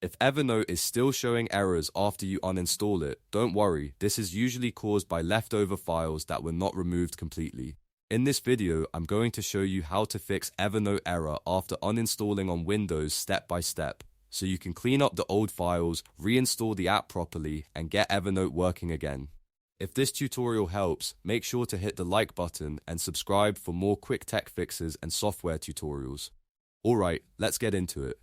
If Evernote is still showing errors after you uninstall it, don't worry, this is usually caused by leftover files that were not removed completely. In this video, I'm going to show you how to fix Evernote error after uninstalling on Windows step by step, so you can clean up the old files, reinstall the app properly, and get Evernote working again. If this tutorial helps, make sure to hit the like button and subscribe for more quick tech fixes and software tutorials. Alright, let's get into it.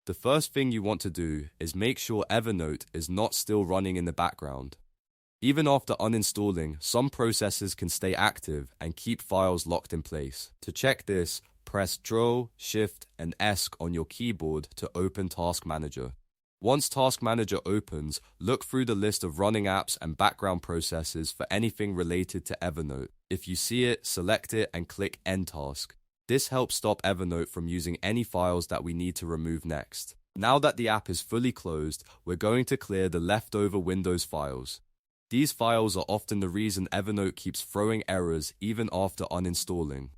The first thing you want to do is make sure Evernote is not still running in the background. Even after uninstalling, some processes can stay active and keep files locked in place. To check this, press Ctrl, Shift, and S on your keyboard to open Task Manager. Once Task Manager opens, look through the list of running apps and background processes for anything related to Evernote. If you see it, select it and click End Task. This helps stop Evernote from using any files that we need to remove next. Now that the app is fully closed, we're going to clear the leftover Windows files. These files are often the reason Evernote keeps throwing errors even after uninstalling.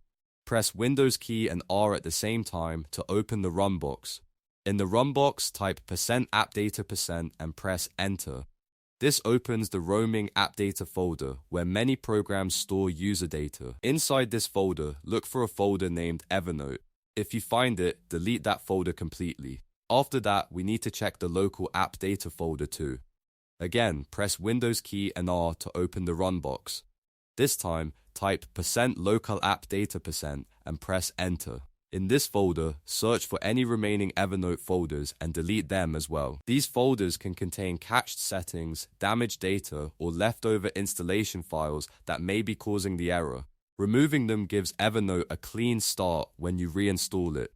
Press Windows key and R at the same time to open the Run box. In the Run box, type %appdata% and press Enter. This opens the roaming AppData folder where many programs store user data. Inside this folder, look for a folder named Evernote. If you find it, delete that folder completely. After that, we need to check the LocalAppData folder too. Again, press Windows key and R to open the Run box. This time, type %localappdata% and press Enter. In this folder, search for any remaining Evernote folders and delete them as well. These folders can contain cached settings, damaged data, or leftover installation files that may be causing the error. Removing them gives Evernote a clean start when you reinstall it.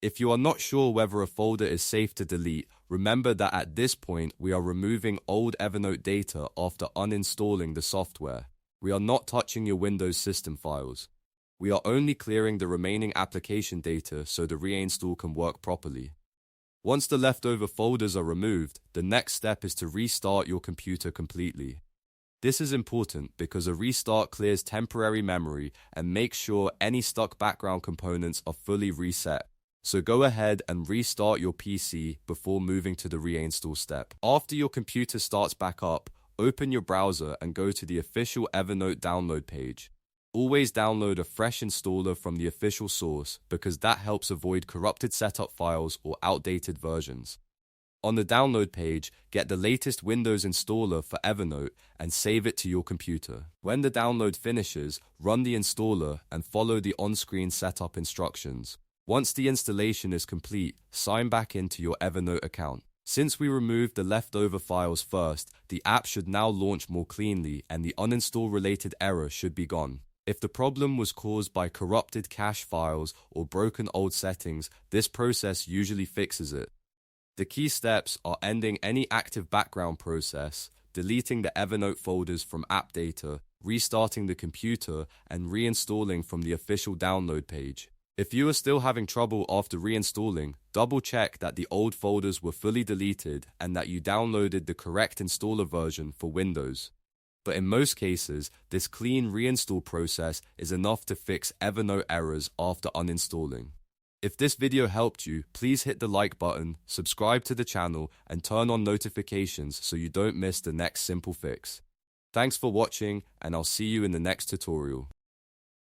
If you are not sure whether a folder is safe to delete, remember that at this point we are removing old Evernote data after uninstalling the software. We are not touching your Windows system files. We are only clearing the remaining application data so the reinstall can work properly. Once the leftover folders are removed, the next step is to restart your computer completely. This is important because a restart clears temporary memory and makes sure any stuck background components are fully reset. So go ahead and restart your PC before moving to the reinstall step. After your computer starts back up, open your browser and go to the official Evernote download page. Always download a fresh installer from the official source because that helps avoid corrupted setup files or outdated versions. On the download page, get the latest Windows installer for Evernote and save it to your computer. When the download finishes, run the installer and follow the on-screen setup instructions. Once the installation is complete, sign back into your Evernote account. Since we removed the leftover files first, the app should now launch more cleanly and the uninstall-related error should be gone. If the problem was caused by corrupted cache files or broken old settings, this process usually fixes it. The key steps are ending any active background process, deleting the Evernote folders from AppData, restarting the computer, and reinstalling from the official download page. If you are still having trouble after reinstalling, double-check that the old folders were fully deleted and that you downloaded the correct installer version for Windows. But in most cases, this clean reinstall process is enough to fix Evernote errors after uninstalling. If this video helped you, please hit the like button, subscribe to the channel, and turn on notifications so you don't miss the next simple fix. Thanks for watching, and I'll see you in the next tutorial.